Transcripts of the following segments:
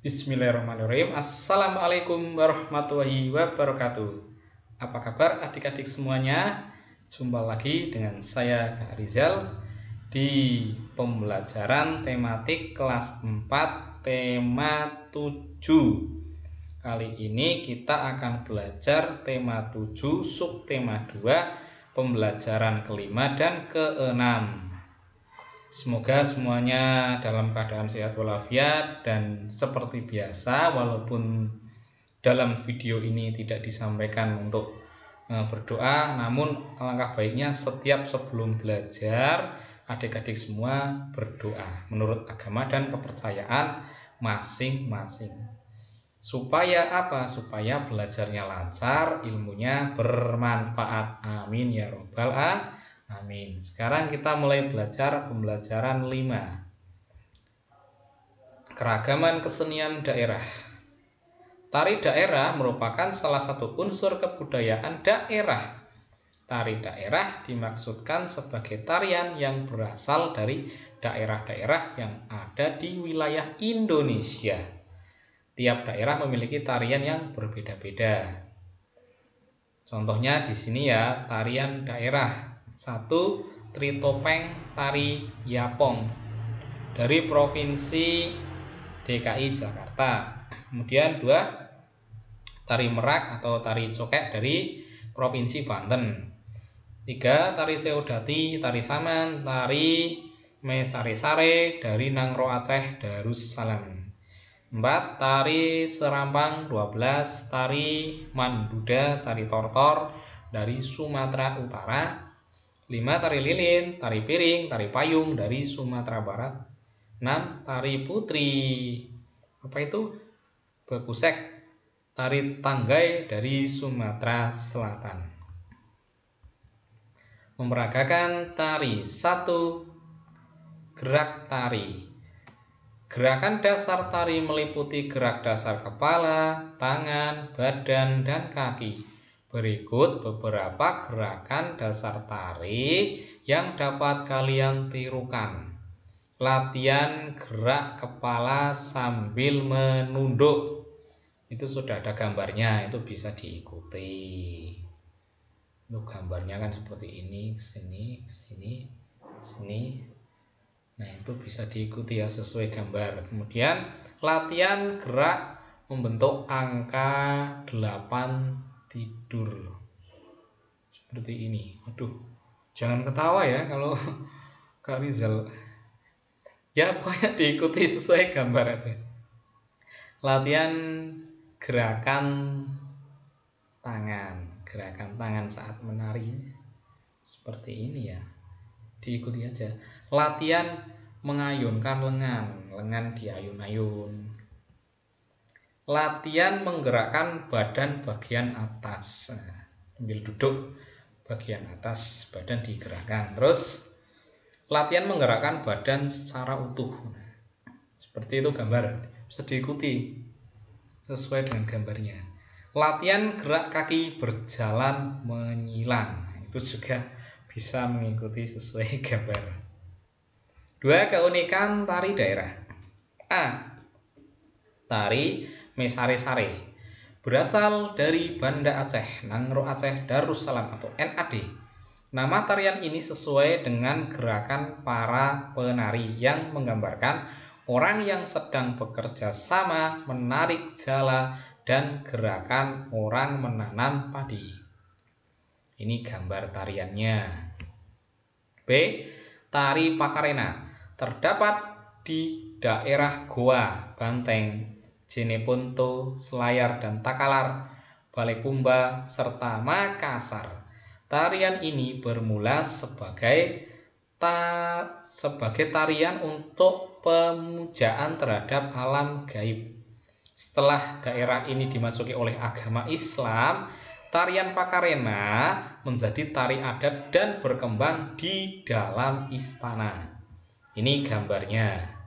Bismillahirrahmanirrahim. Assalamualaikum warahmatullahi wabarakatuh. Apa kabar adik-adik semuanya? Jumpa lagi dengan saya Kak Rizal di pembelajaran tematik kelas 4 tema 7. Kali ini kita akan belajar tema 7 subtema 2 pembelajaran kelima dan keenam. Semoga semuanya dalam keadaan sehat walafiat, dan seperti biasa walaupun dalam video ini tidak disampaikan untuk berdoa, namun alangkah baiknya setiap sebelum belajar adik-adik semua berdoa menurut agama dan kepercayaan masing-masing. Supaya apa? Supaya belajarnya lancar, ilmunya bermanfaat. Amin ya robbal alamin. Amin. Sekarang kita mulai belajar pembelajaran 5. Keragaman kesenian daerah. Tari daerah merupakan salah satu unsur kebudayaan daerah. Tari daerah dimaksudkan sebagai tarian yang berasal dari daerah-daerah yang ada di wilayah Indonesia. Tiap daerah memiliki tarian yang berbeda-beda. Contohnya di sini ya, tarian daerah. 1. Tari topeng tari Yapong dari Provinsi DKI Jakarta. Kemudian 2. Tari merak atau tari cokek dari Provinsi Banten. 3. Tari seodati, tari saman, tari mesare-sare dari Nangro Aceh Darussalam. 4. Tari serampang. 12. Tari manduda, tari tortor dari Sumatera Utara. 5. Tari lilin, tari piring, tari payung dari Sumatera Barat. 6. Tari putri, apa itu? Bekusek, tari tanggai dari Sumatera Selatan. Memeragakan tari. 1. Gerak tari. Gerakan dasar tari meliputi gerak dasar kepala, tangan, badan, dan kaki. Berikut beberapa gerakan dasar tari yang dapat kalian tirukan. Latihan gerak kepala sambil menunduk. Itu sudah ada gambarnya, itu bisa diikuti. Itu gambarnya kan seperti ini, sini, sini, sini. Nah, itu bisa diikuti ya sesuai gambar. Kemudian latihan gerak membentuk angka 8 tidur seperti ini. Aduh, jangan ketawa ya kalau Kak Rizal. Ya pokoknya diikuti sesuai gambar aja. Latihan gerakan tangan saat menari seperti ini ya. Diikuti aja. Latihan mengayunkan lengan diayun-ayun. Latihan menggerakkan badan bagian atas, sambil duduk bagian atas badan digerakkan. Terus latihan menggerakkan badan secara utuh, seperti itu gambar, bisa diikuti sesuai dengan gambarnya. Latihan gerak kaki berjalan menyilang, itu juga bisa mengikuti sesuai gambar. 2. Keunikan tari daerah. A. Tari mesare-sare berasal dari Banda Aceh, Nangro Aceh Darussalam atau NAD. Nama tarian ini sesuai dengan gerakan para penari yang menggambarkan orang yang sedang bekerja sama menarik jala dan gerakan orang menanam padi. Ini gambar tariannya. B. Tari Pakarena terdapat di daerah Goa, Banteng, Jeneponto, Selayar dan Takalar, Balekumba, serta Makassar. Tarian ini bermula sebagai tarian untuk pemujaan terhadap alam gaib. Setelah daerah ini dimasuki oleh agama Islam, tarian Pakarena menjadi tari adat dan berkembang di dalam istana. Ini gambarnya.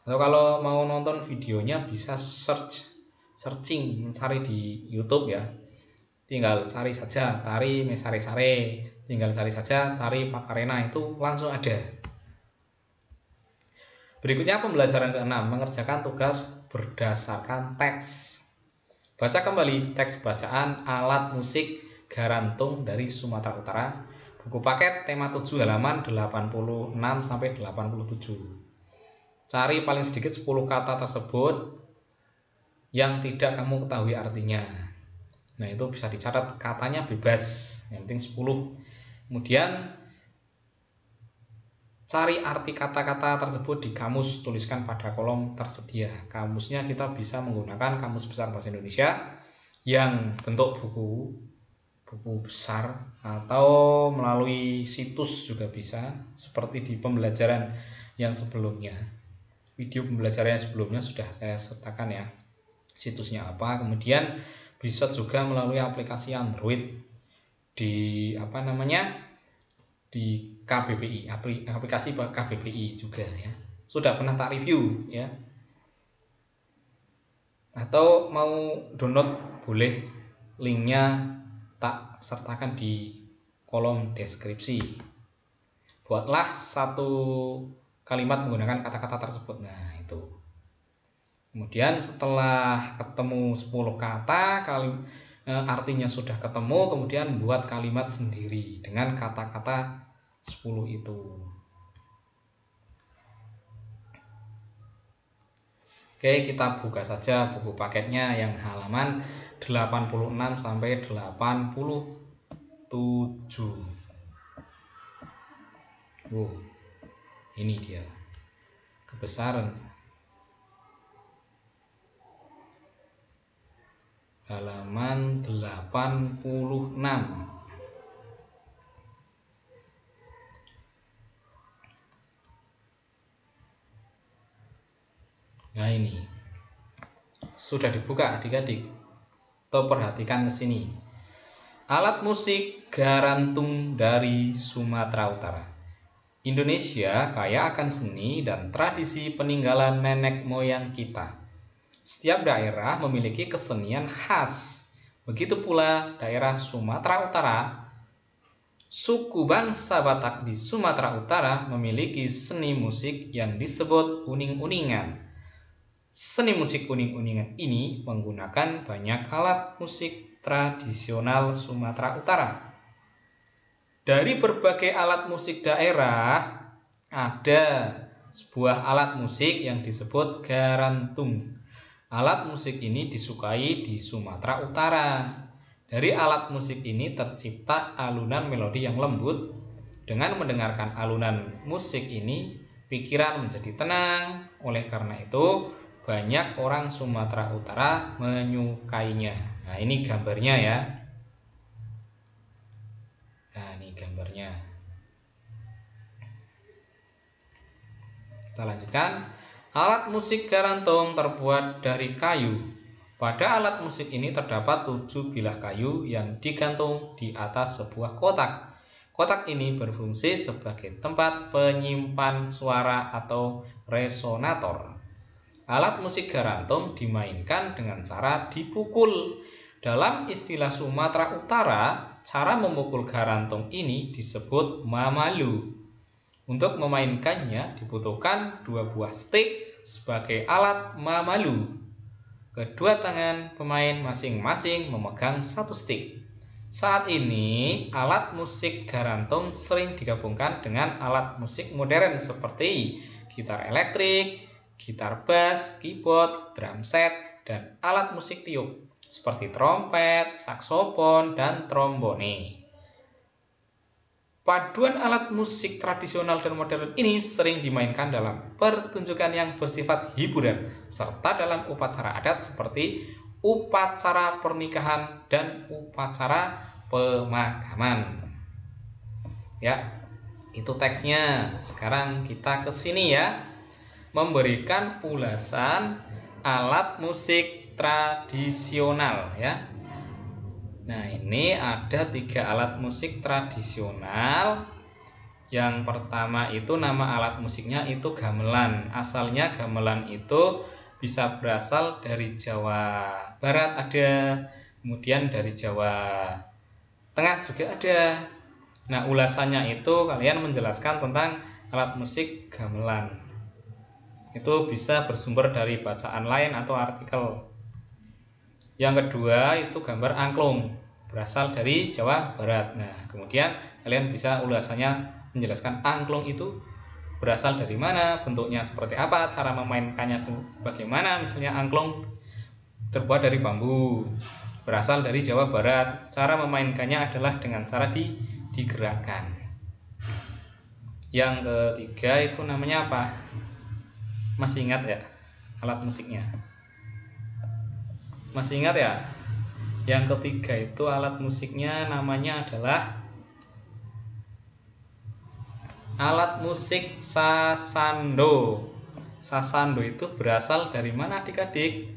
Atau kalau mau nonton videonya bisa searching, mencari di YouTube ya. Tinggal cari saja tari mesare-sare, tinggal cari saja tari Pakarena, itu langsung ada. Berikutnya pembelajaran ke-6, mengerjakan tugas berdasarkan teks. Baca kembali teks bacaan alat musik garantung dari Sumatera Utara, buku paket tema 7 halaman 86 sampai 87. Cari paling sedikit 10 kata tersebut yang tidak kamu ketahui artinya. Nah, itu bisa dicatat, katanya bebas, yang penting 10. Kemudian cari arti kata-kata tersebut di kamus, tuliskan pada kolom tersedia. Kamusnya kita bisa menggunakan Kamus Besar Bahasa Indonesia yang bentuk buku besar, atau melalui situs juga bisa, seperti di pembelajaran yang sebelumnya. Video pembelajaran yang sebelumnya sudah saya sertakan ya, situsnya apa. Kemudian bisa juga melalui aplikasi Android di di KBBI, aplikasi KBBI juga ya. Sudah pernah tak review ya. Atau mau download boleh, linknya tak sertakan di kolom deskripsi. Buatlah satu kalimat menggunakan kata-kata tersebut. Nah, itu. Kemudian setelah ketemu 10 kata, artinya sudah ketemu, kemudian buat kalimat sendiri dengan kata-kata 10 itu. Oke, kita buka saja buku paketnya yang halaman 86 sampai 87. Ini dia kebesaran. Halaman 86. Nah, ini sudah dibuka adik-adik. Tuh, perhatikan ke sini. Alat musik garantung dari Sumatera Utara. Indonesia kaya akan seni dan tradisi peninggalan nenek moyang kita. Setiap daerah memiliki kesenian khas. Begitu pula daerah Sumatera Utara. Suku bangsa Batak di Sumatera Utara memiliki seni musik yang disebut uning-uningan. Seni musik uning-uningan ini menggunakan banyak alat musik tradisional Sumatera Utara. Dari berbagai alat musik daerah, ada sebuah alat musik yang disebut garantung. Alat musik ini disukai di Sumatera Utara. Dari alat musik ini tercipta alunan melodi yang lembut. Dengan mendengarkan alunan musik ini, pikiran menjadi tenang. Oleh karena itu, banyak orang Sumatera Utara menyukainya. Nah, ini gambarnya ya. Nah, ini gambarnya. Kita lanjutkan. Alat musik garantung terbuat dari kayu. Pada alat musik ini terdapat 7 bilah kayu yang digantung di atas sebuah kotak. Kotak ini berfungsi sebagai tempat penyimpan suara atau resonator. Alat musik garantung dimainkan dengan cara dipukul. Dalam istilah Sumatera Utara, cara memukul garantung ini disebut mamalu. Untuk memainkannya dibutuhkan 2 buah stik sebagai alat mamalu. Kedua tangan pemain masing-masing memegang 1 stik. Saat ini, alat musik garantung sering digabungkan dengan alat musik modern seperti gitar elektrik, gitar bass, keyboard, drum set, dan alat musik tiup seperti trompet, saksofon, dan trombone. Paduan alat musik tradisional dan modern ini sering dimainkan dalam pertunjukan yang bersifat hiburan serta dalam upacara adat seperti upacara pernikahan dan upacara pemakaman. Ya, itu teksnya. Sekarang kita ke sini ya. Memberikan ulasan alat musik tradisional ya. Nah, ini ada 3 alat musik tradisional. Yang pertama itu nama alat musiknya itu gamelan. Asalnya gamelan itu bisa berasal dari Jawa Barat ada, kemudian dari Jawa Tengah juga ada. Nah, ulasannya itu kalian menjelaskan tentang alat musik gamelan. Itu bisa bersumber dari bacaan lain atau artikel. Yang kedua itu gambar angklung, berasal dari Jawa Barat. Nah, kemudian kalian bisa ulasannya menjelaskan angklung itu berasal dari mana, bentuknya seperti apa, cara memainkannya itu bagaimana. Misalnya angklung terbuat dari bambu, berasal dari Jawa Barat, cara memainkannya adalah dengan cara digerakkan. Yang ketiga itu namanya apa? Masih ingat ya alat musiknya? Masih ingat ya? Yang ketiga itu alat musiknya namanya adalah alat musik sasando. Sasando itu berasal dari mana adik-adik?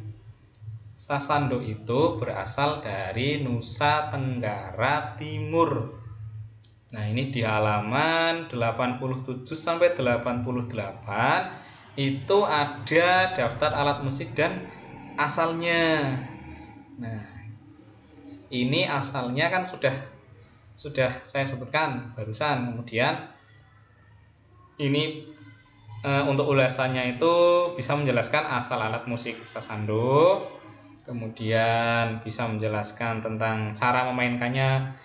Sasando itu berasal dari Nusa Tenggara Timur. Nah, ini di halaman 87 sampai 88 itu ada daftar alat musik dan asalnya. Nah, ini asalnya kan sudah saya sebutkan barusan. Kemudian ini untuk ulasannya itu bisa menjelaskan asal alat musik sasando, kemudian bisa menjelaskan tentang cara memainkannya,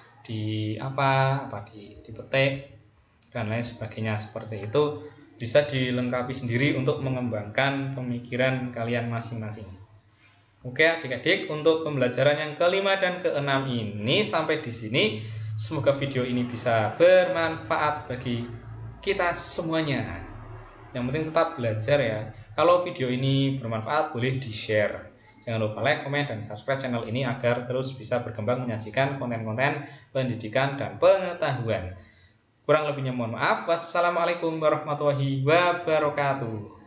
dipetik dan lain sebagainya. Seperti itu bisa dilengkapi sendiri untuk mengembangkan pemikiran kalian masing-masing. Oke adik-adik, untuk pembelajaran yang kelima dan keenam ini sampai di sini. Semoga video ini bisa bermanfaat bagi kita semuanya. Yang penting tetap belajar ya. Kalau video ini bermanfaat boleh di-share. Jangan lupa like, komen, dan subscribe channel ini agar terus bisa berkembang menyajikan konten-konten pendidikan dan pengetahuan. Kurang lebihnya mohon maaf. Wassalamualaikum warahmatullahi wabarakatuh.